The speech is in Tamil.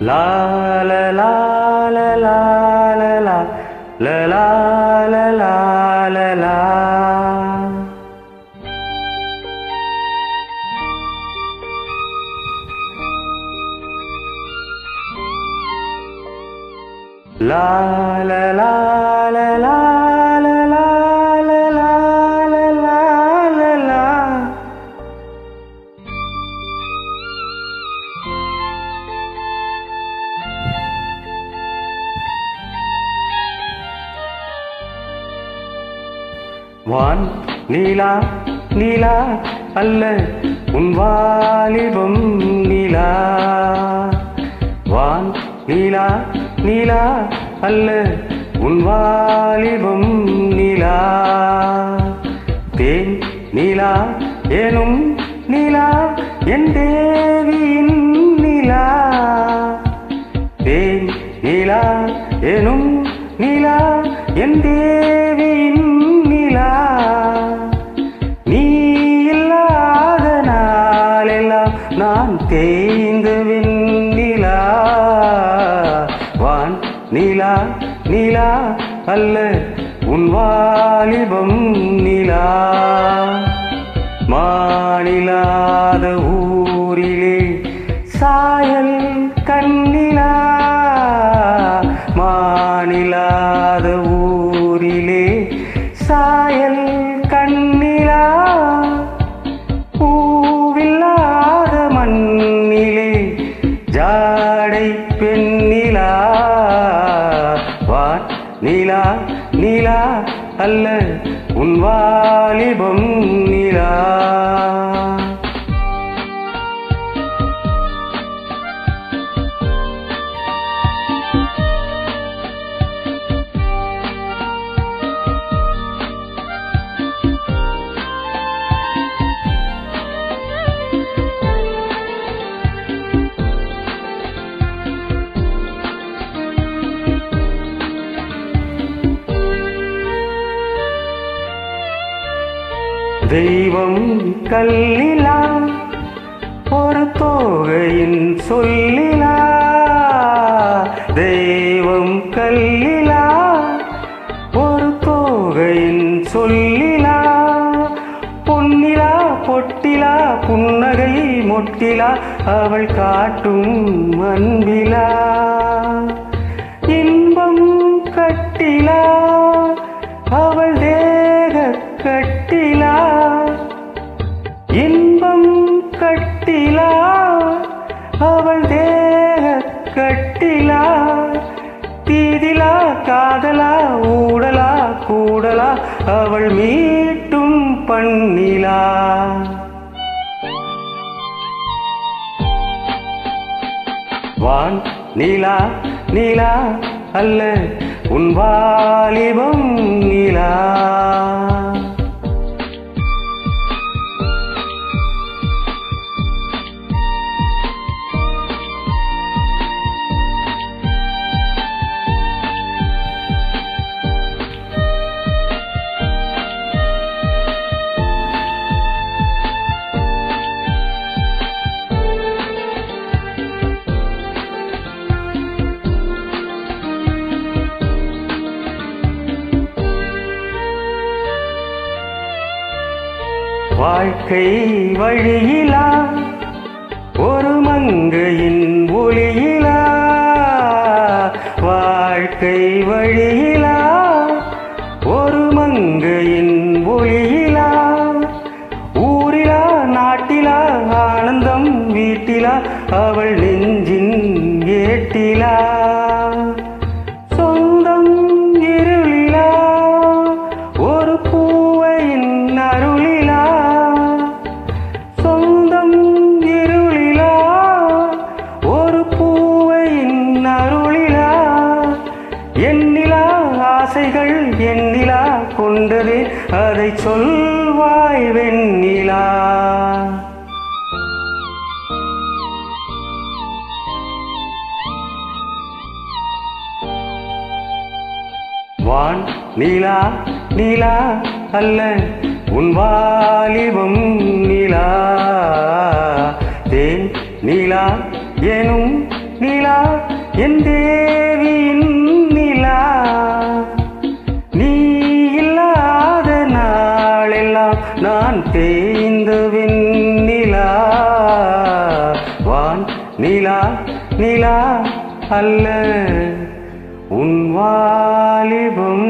லா லா லா லா லா லா லா லா லா லா லா. La la la la la la la la la la la la. வான் நீலா நீலா அல்ல உன் வாலிபம் நீலா. வான் நீலா நீலா அல்ல உன் வாலிபம் நீலா. தேன் நீலா ஏனும் நீலா என் தேவியின் நீலா. தேன் நீலா ஏனும் நீலா என் தேவியின் நீலா. நீ இல்லாத நாளெல்லாம் நான் தேய்ந்த வெண்ணிலா. வான் நீலா நீலா அல்ல உன் வாலிபம் நீலா. மானிலாத ஊரிலே சாயல் கண்ணிலா. மானிலாத ஊரிலே சாயல் கண்ணிலா. பூவில்லாத மண்ணிலே ஜாடை பெண்ணிலா. வான் நீலா நீலா அல்ல உன் வாலிபம் நீலா. தெய்வம் கல்லிலா ஒரு தோகையின் சொல்லிலா. தெய்வம் கல்லிலா ஒரு தோகையின் சொல்லிலா. பொன்னிலா பொட்டிலா புன்னகை மொட்டிலா அவள் காட்டும் அன்பிலா. இன்பம் கட்டிலா அவள் தேக கட்டிலா. இன்பம் கட்டிலா அவள் தேக கட்டிலா. தீதிலா காதலா ஊடலா கூடலா அவள் மீட்டும் பண்ணிலா. வான் நீலா நீலா அல்ல உன் வாலிபம் நீலா. வாழ்க்கை வழியிலா ஒரு மங்கையின் ஒளியிலா. வாழ்க்கை வழியிலா ஒரு மங்கையின் ஒளியிலா. ஊரிலா நாட்டிலா ஆனந்தம் வீட்டிலா அவள் நெஞ்சின் ஏட்டிலா. சொந்தம் இருளிலா ஒரு பூவையின் அருளிலா. சொந்தம் இருளிலா ஒரு பூவையின் அருளிலா. எண்ணிலா ஆசைகள் எண்ணிலா கொண்டதே அதை சொல்வாய் வெண்ணிலா. வான் நீலா நீலா அல்ல உன் வாலிபம் நீலா. தேன் நீலா எனும் நிலா என் தேவியின் நிலா நீ இல்லாத நாளெல்லாம் நான் தேய்ந்து நிலா வான் நிலா நிலா அல்ல உன் வாலிபம்